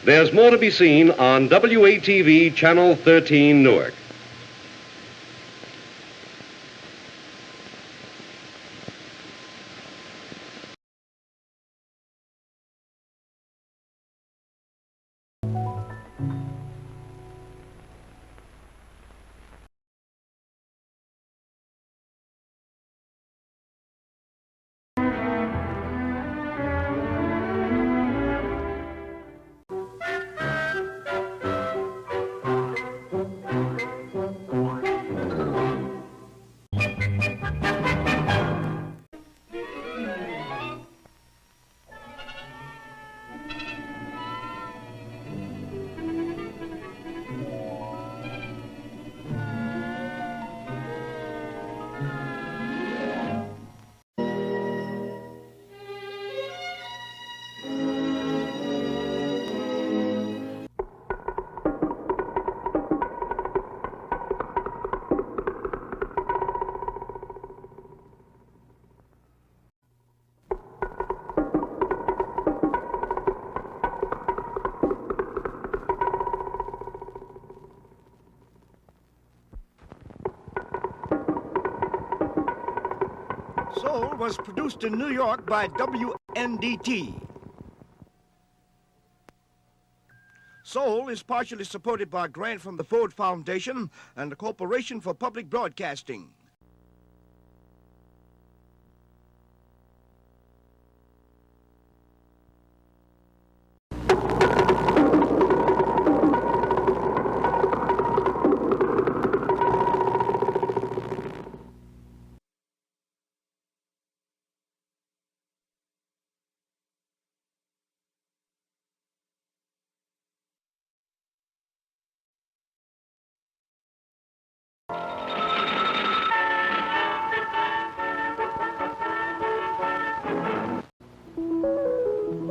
There's more to be seen on WATV Channel 13 Newark. Soul was produced in New York by WNET. Soul is partially supported by a grant from the Ford Foundation and the Corporation for Public Broadcasting.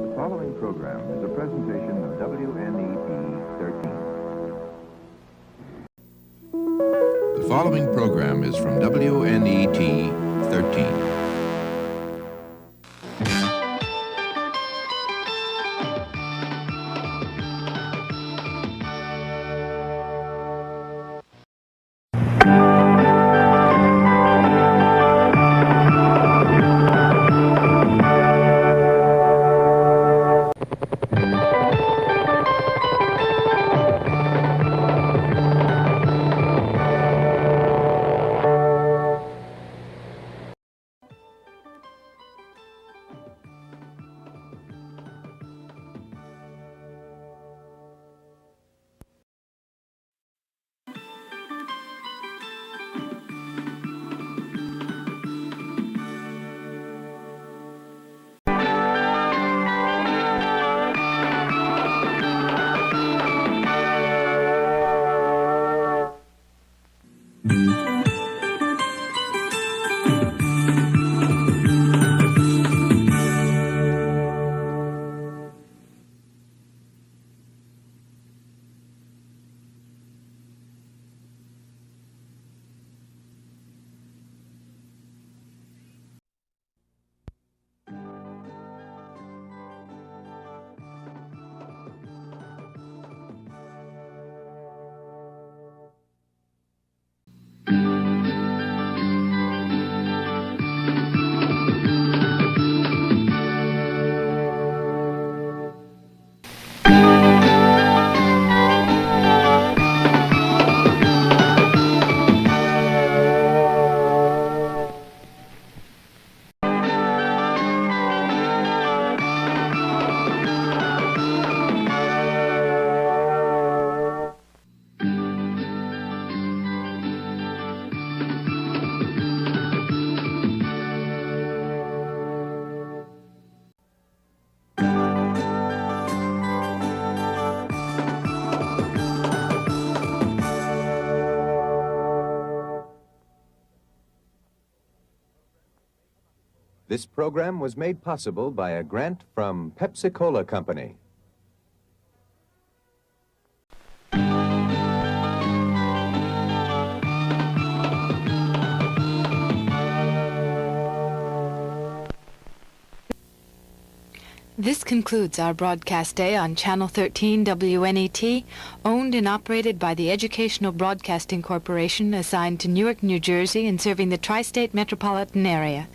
The following program is a presentation of WNET 13. The following program is from WNET 13. This program was made possible by a grant from Pepsi-Cola Company. This concludes our broadcast day on Channel 13 WNET, owned and operated by the Educational Broadcasting Corporation, assigned to Newark, New Jersey, and serving the tri-state metropolitan area.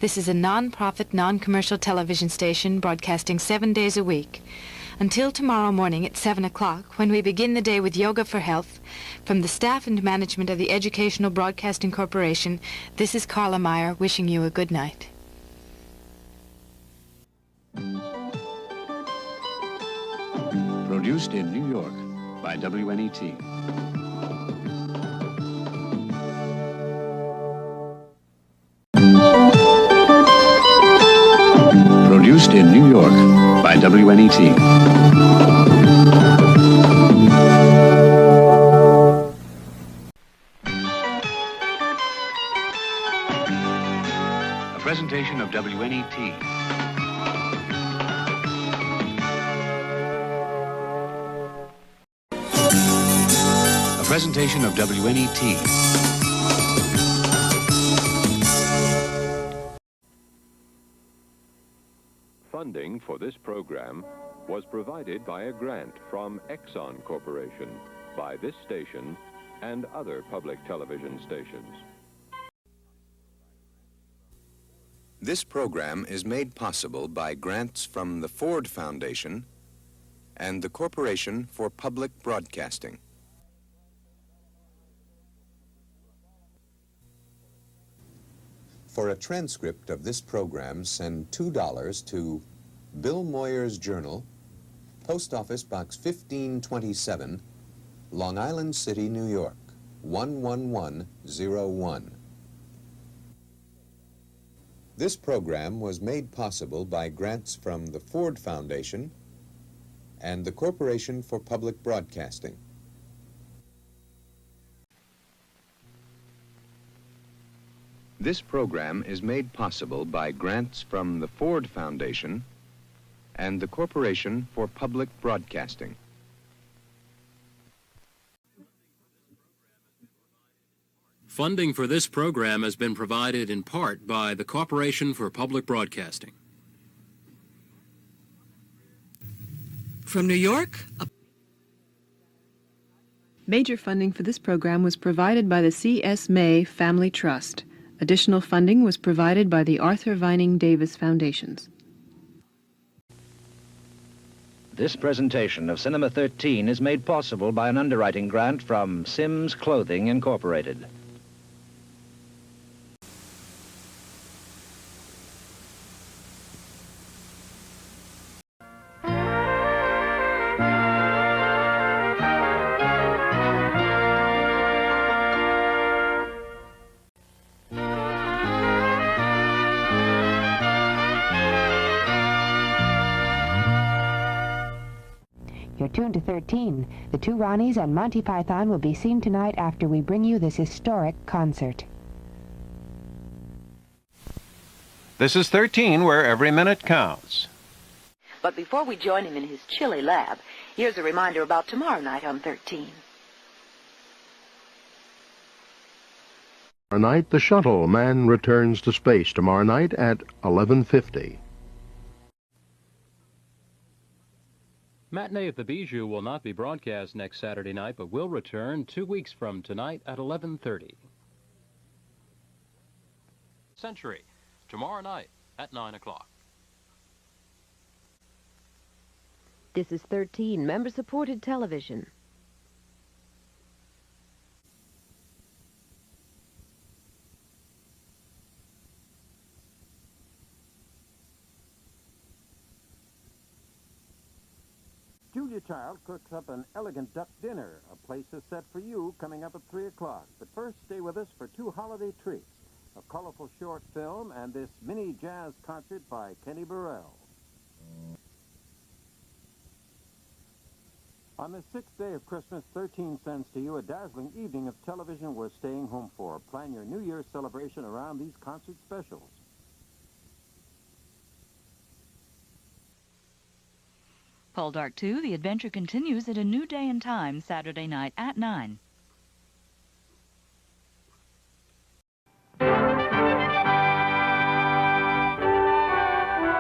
This is a non-profit, non-commercial television station broadcasting 7 days a week. Until tomorrow morning at 7 o'clock, when we begin the day with Yoga for Health, from the staff and management of the Educational Broadcasting Corporation, this is Carla Meyer wishing you a good night. Produced in New York by WNET. Produced in New York by WNET. A presentation of WNET. Presentation of WNET. Funding for this program was provided by a grant from Exxon Corporation, by this station and other public television stations. This program is made possible by grants from the Ford Foundation and the Corporation for Public Broadcasting. For a transcript of this program, send $2 to Bill Moyer's Journal, Post Office Box 1527, Long Island City, New York, 11101. This program was made possible by grants from the Ford Foundation and the Corporation for Public Broadcasting. This program is made possible by grants from the Ford Foundation and the Corporation for Public Broadcasting. Funding for this program has been provided in part by the Corporation for Public Broadcasting. From New York, Major funding for this program was provided by the C.S. May Family Trust. Additional funding was provided by the Arthur Vining Davis Foundations. This presentation of Cinema 13 is made possible by an underwriting grant from Sims Clothing, Incorporated. You're tuned to 13. The two Ronnies and Monty Python will be seen tonight after we bring you this historic concert. This is 13, where every minute counts. But before we join him in his chilly lab, here's a reminder about tomorrow night on 13. Tomorrow night, the shuttle man returns to space. Tomorrow night at 11:50. Matinee at the Bijou will not be broadcast next Saturday night, but will return 2 weeks from tonight at 11:30. Century, tomorrow night at 9 o'clock. This is 13, member-supported television. Julia Child cooks up an elegant duck dinner. A place is set for you coming up at 3 o'clock. But first, stay with us for two holiday treats, a colorful short film and this mini jazz concert by Kenny Burrell. On the 6th day of Christmas, 13 sends to you a dazzling evening of television worth staying home for. Plan your New Year's celebration around these concert specials. Poldark 2, the adventure continues at a new day and time, Saturday night at 9.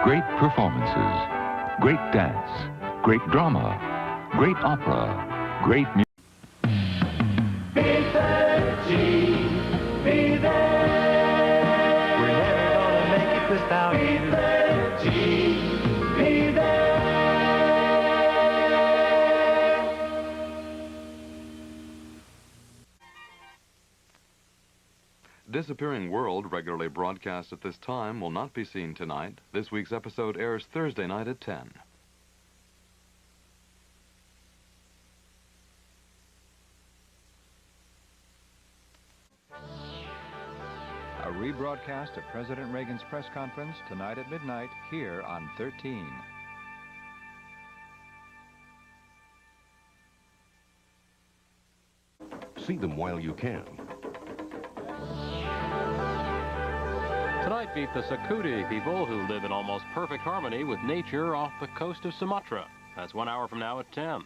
Great performances, Great dance, great drama, great opera, great music. Be there, G. Be there. We're never gonna make it without you. Be there, G. Be there. Disappearing World, regularly broadcast at this time, will not be seen tonight. This week's episode airs Thursday night at 10. A rebroadcast of President Reagan's press conference tonight at midnight here on 13. See them while you can. Tonight, meet the Sakudi people who live in almost perfect harmony with nature off the coast of Sumatra. That's 1 hour from now at 10.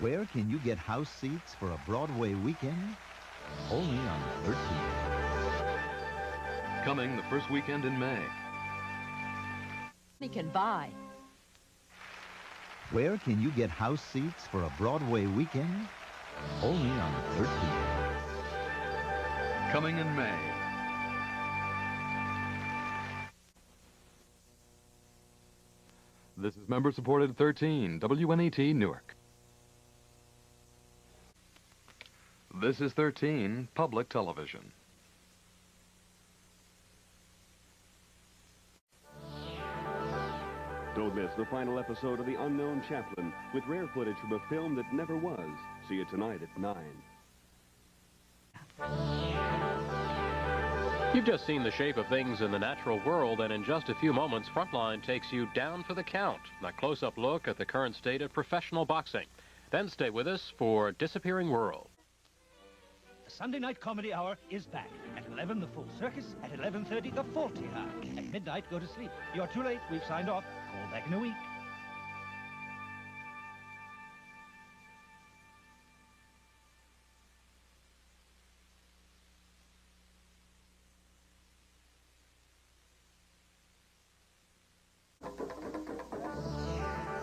Where can you get house seats for a Broadway weekend? Only on 13th. Coming the first weekend in May. We can buy. Where can you get house seats for a Broadway weekend? Only on 13th. Coming in May. This is member-supported 13, WNET Newark. This is 13, Public Television. Don't miss the final episode of The Unknown Chaplain with rare footage from a film that never was. See it tonight at 9. You've just seen the shape of things in the natural world, and in just a few moments, Frontline takes you down for the count. A close-up look at the current state of professional boxing. Then stay with us for Disappearing World. The Sunday night comedy hour is back. At 11, the full circus. At 11:30, the faulty hour. At midnight, go to sleep. You're too late. We've signed off. Call back in a week.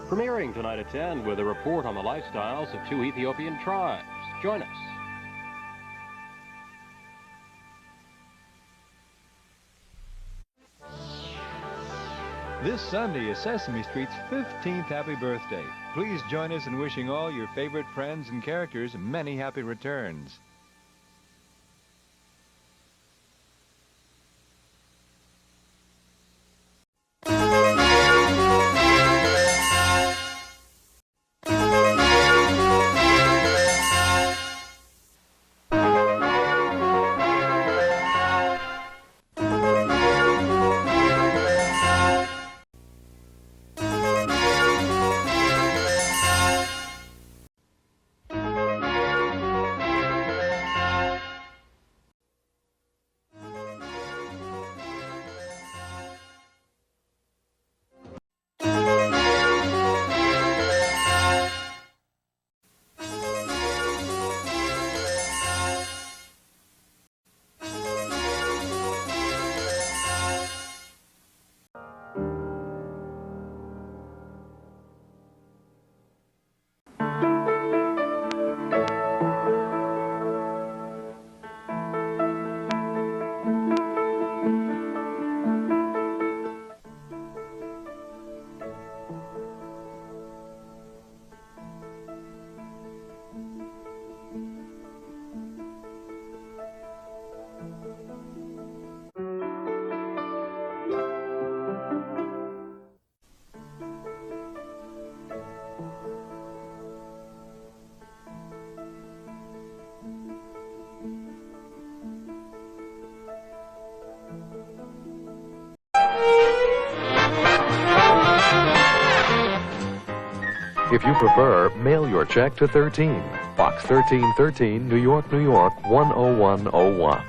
Premiering tonight at 10 with a report on the lifestyles of 2 Ethiopian tribes. Join us. This Sunday is Sesame Street's 15th happy birthday. Please join us in wishing all your favorite friends and characters many happy returns. If you prefer, mail your check to 13, Box 1313, New York, New York, 10101.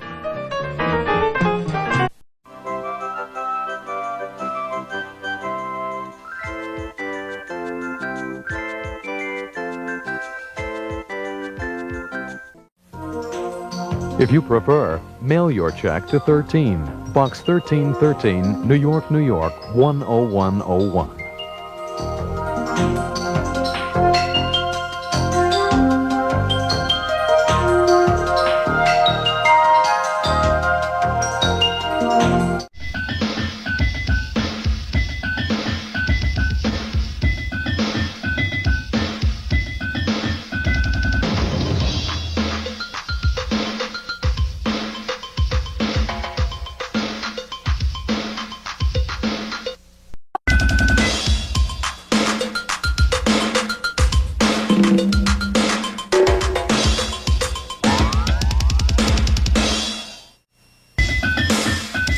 If you prefer, mail your check to 13, Box 1313, New York, New York, 10101.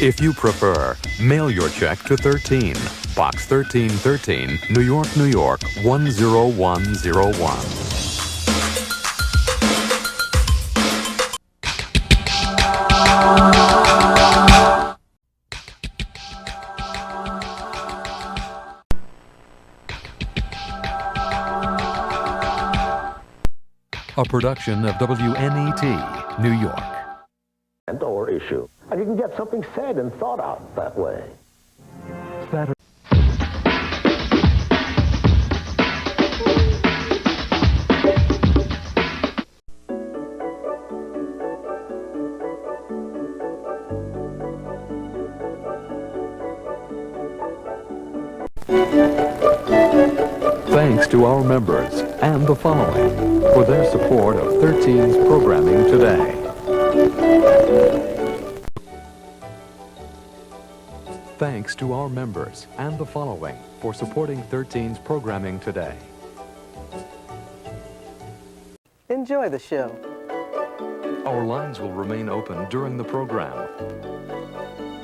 If you prefer, mail your check to 13, Box 1313, New York, New York, 10101. A production of WNET, New York. Or issue. And you can get something said and thought out that way. Saturday. Thanks to our members and the following for their support of 13's programming today. Thanks to our members and the following for supporting 13's programming today. Enjoy the show. Our lines will remain open during the program.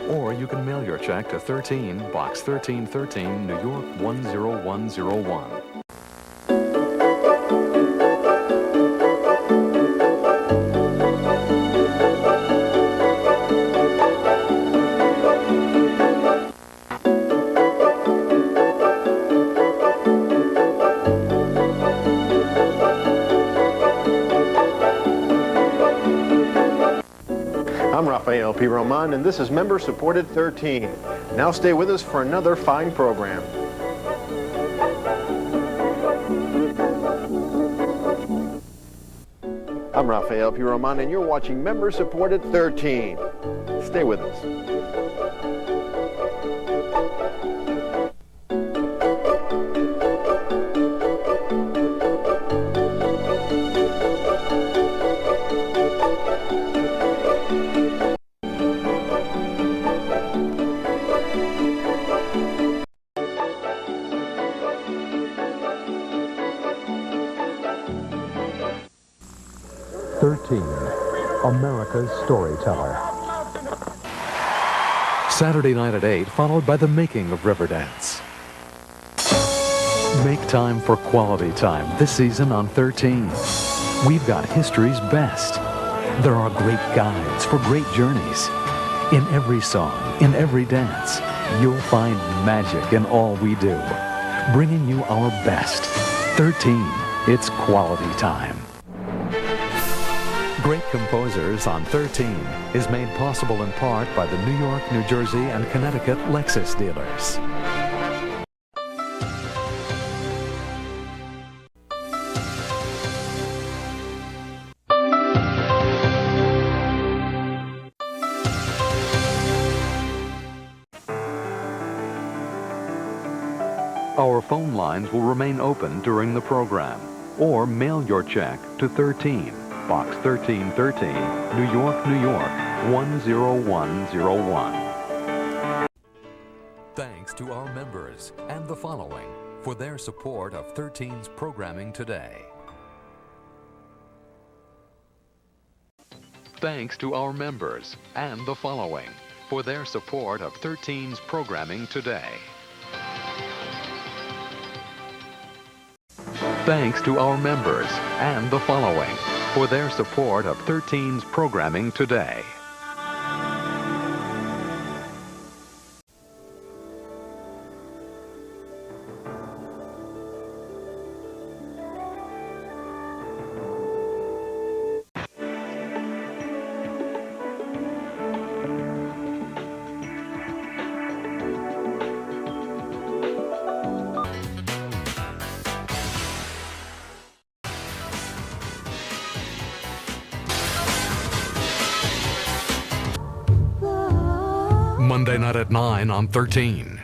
Or you can mail your check to 13, Box 1313, New York 10101. I'm Rafael P. Roman, and this is Member-Supported 13. Now stay with us for another fine program. I'm Rafael P. Roman, and you're watching Member-Supported 13. Stay with us. America's Storyteller. Saturday night at 8, followed by the making of Riverdance. Make time for quality time this season on 13. We've got history's best. There are great guides for great journeys. In every song, in every dance, you'll find magic in all we do. Bringing you our best. 13. It's quality time. Great Composers on 13 is made possible in part by the New York, New Jersey, and Connecticut Lexus dealers. Our phone lines will remain open during the program, or mail your check to 13. Box 1313, New York, New York, 10101. Thanks to our members and the following for their support of 13's programming today. Thanks to our members and the following for their support of 13's programming today. Thanks to our members and the following for their support of 13's programming today. Monday night at 9 on 13.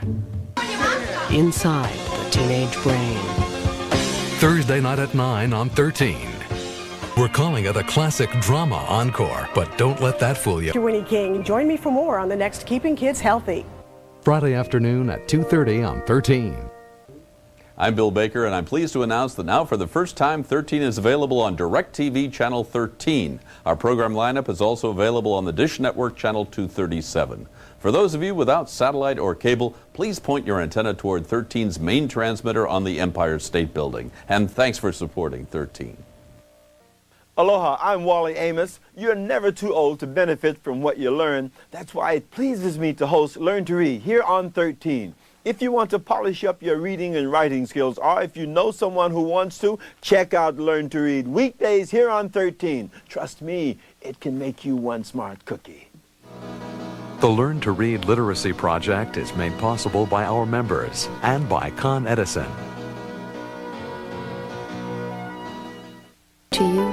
Inside the teenage brain. Thursday night at 9 on 13. We're calling it a classic drama encore, but don't let that fool you. Winnie King, join me for more on the next Keeping Kids Healthy. Friday afternoon at 2:30 on 13. I'm Bill Baker, and I'm pleased to announce that now for the first time, 13 is available on DirecTV Channel 13. Our program lineup is also available on the Dish Network Channel 237. For those of you without satellite or cable, please point your antenna toward 13's main transmitter on the Empire State Building. And thanks for supporting 13. Aloha, I'm Wally Amos. You're never too old to benefit from what you learn. That's why it pleases me to host Learn to Read here on 13. If you want to polish up your reading and writing skills, or if you know someone who wants to, check out Learn to Read weekdays here on 13. Trust me, it can make you one smart cookie. The Learn to Read Literacy Project is made possible by our members and by Con Edison. To you,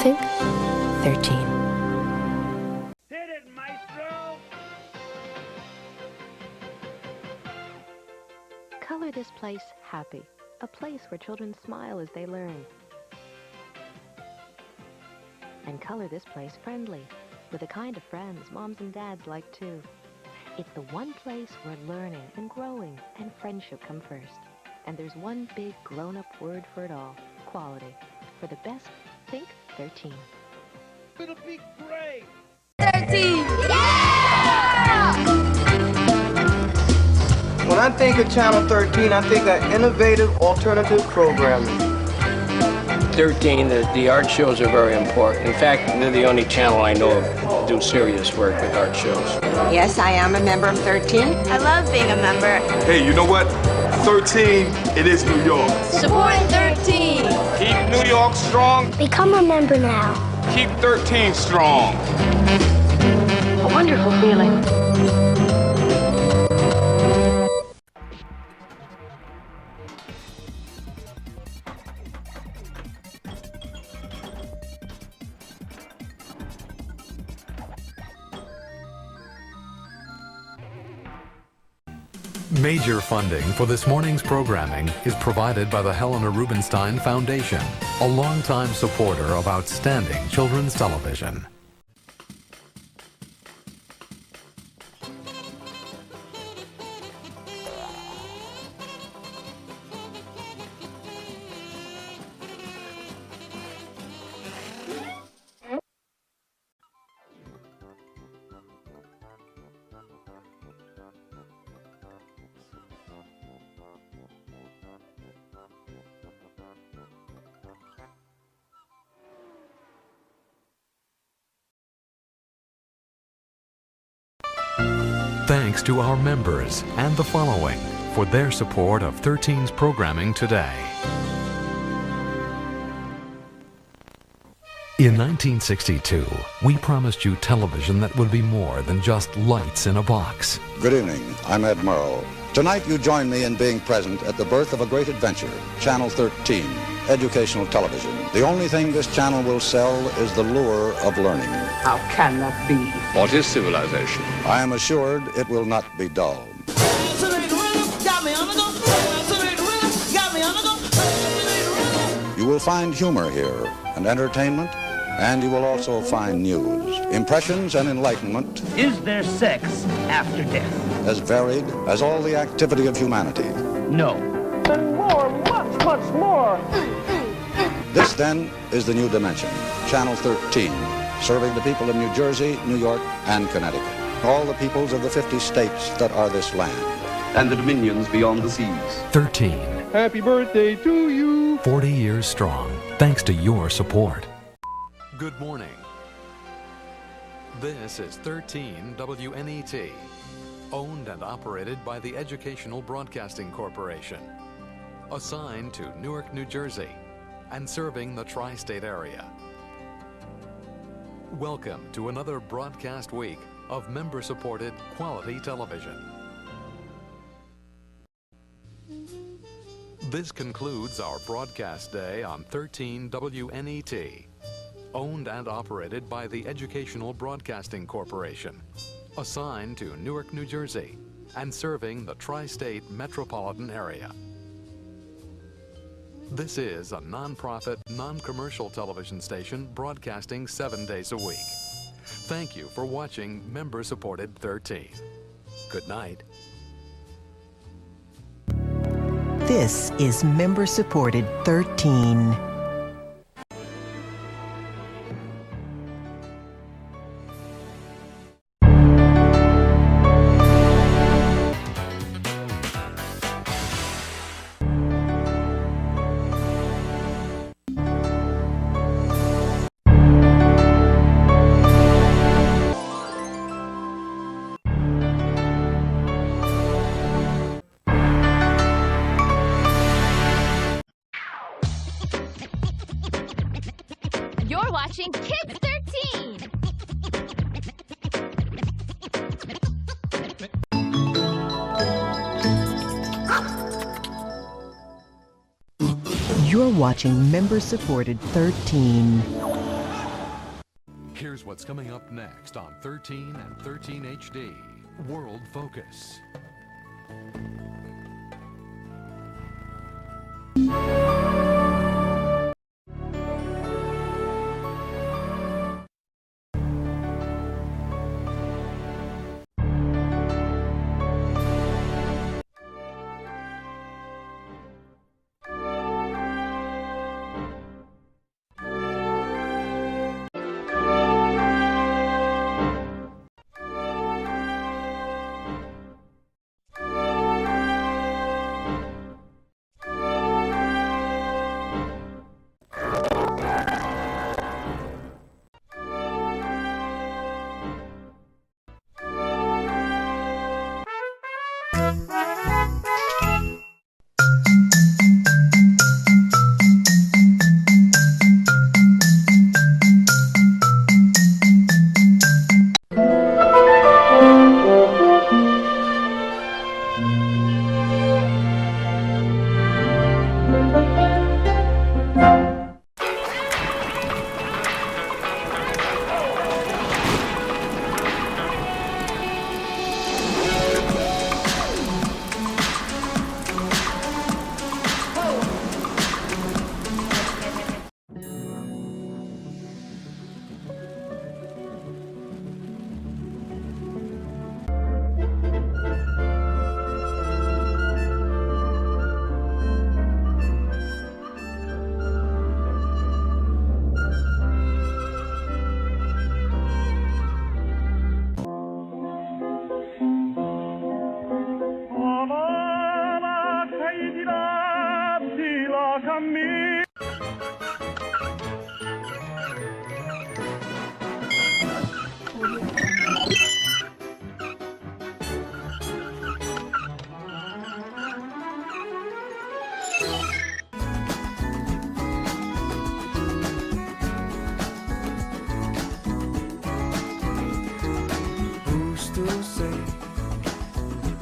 think 13. Hit it, maestro! Color this place happy, a place where children smile as they learn. And color this place friendly, with the kind of friends moms and dads like too. It's the one place where learning and growing and friendship come first. And there's one big grown-up word for it all, quality. For the best, think 13. It'll be great! 13! Yeah! When I think of Channel 13, I think of innovative alternative programming. 13, the art shows are very important. In fact, they're the only channel I know of to do serious work with art shows. Yes, I am a member of 13. I love being a member. Hey, you know what? 13, it is New York. Support 13! Keep New York strong. Become a member now. Keep 13 strong. A wonderful feeling. Major funding for this morning's programming is provided by the Helena Rubinstein Foundation, a longtime supporter of outstanding children's television. Thanks to our members and the following for their support of 13's programming today. In 1962, we promised you television that would be more than just lights in a box. Good evening, I'm Ed Murrow. Tonight you join me in being present at the birth of a great adventure, Channel 13, educational television. The only thing this channel will sell is the lure of learning. How can that be? What is civilization? I am assured it will not be dull. You will find humor here and entertainment, and you will also find news, impressions, and enlightenment. Is there sex after death? As varied as all the activity of humanity. No. And more, much, much more. This, then, is the new dimension, Channel 13, serving the people of New Jersey, New York, and Connecticut. All the peoples of the 50 states that are this land. And the dominions beyond the seas. 13. Happy birthday to you. 40 years strong, thanks to your support. Good morning. This is 13 WNET, owned and operated by the Educational Broadcasting Corporation, assigned to Newark, New Jersey, and serving the tri-state area. Welcome to another broadcast week of member-supported quality television. This concludes our broadcast day on 13 WNET, owned and operated by the Educational Broadcasting Corporation, assigned to Newark, New Jersey, and serving the tri-state metropolitan area. This is a non-profit, non-commercial television station broadcasting 7 days a week. Thank you for watching member-supported 13. Good night. This is member-supported 13. You're watching Kids 13. You're watching member-supported 13. Here's what's coming up next on 13 and 13 HD, World Focus.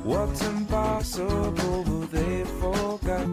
What's impossible, but they forgot.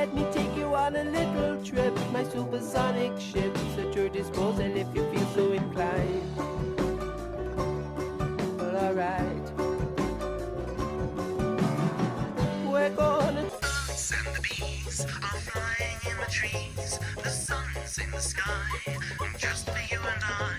let me take you on a little trip. My supersonic ship's at your disposal if you feel so inclined. Well, alright. We're gonna... Birds and the bees are flying in the trees. The sun's in the sky, just for you and I.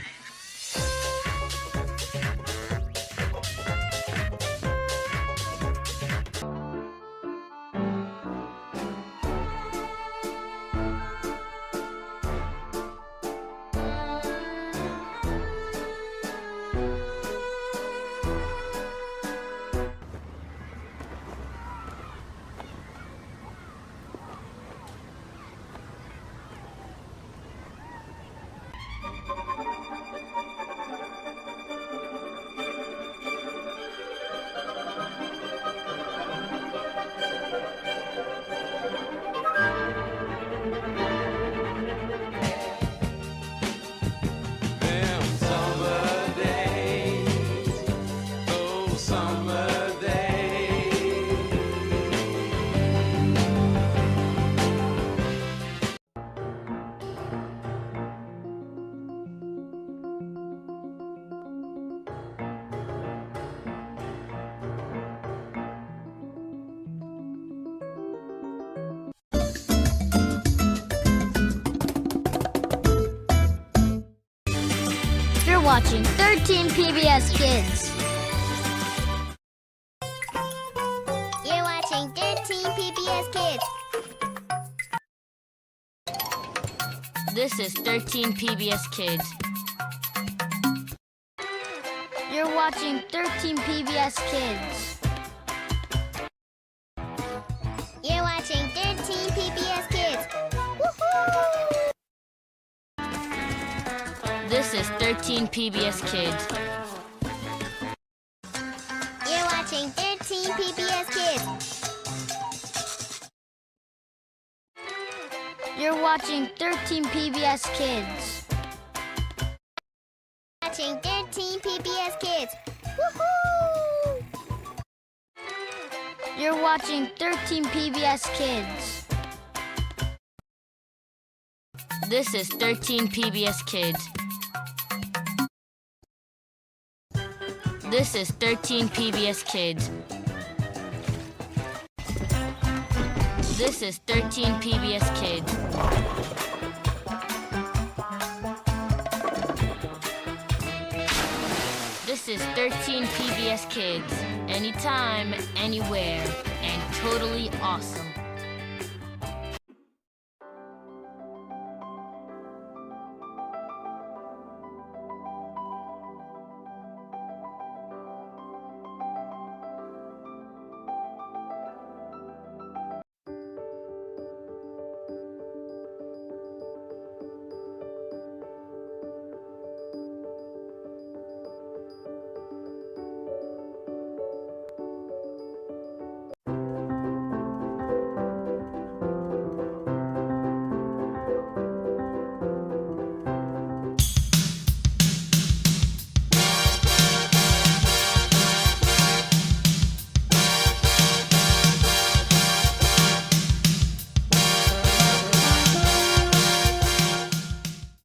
You're watching 13 PBS Kids. You're watching 13 PBS Kids. This is 13 PBS Kids. You're watching 13 PBS Kids. You're watching 13 PBS Kids. Woohoo! This is 13 PBS Kids. You're watching 13 PBS Kids. You're watching 13 PBS Kids. Watching 13 PBS Kids. Woohoo! You're watching 13 PBS Kids. This is 13 PBS Kids. This is 13 PBS Kids. This is 13 PBS Kids. This is 13 PBS Kids. Anytime, anywhere, and totally awesome.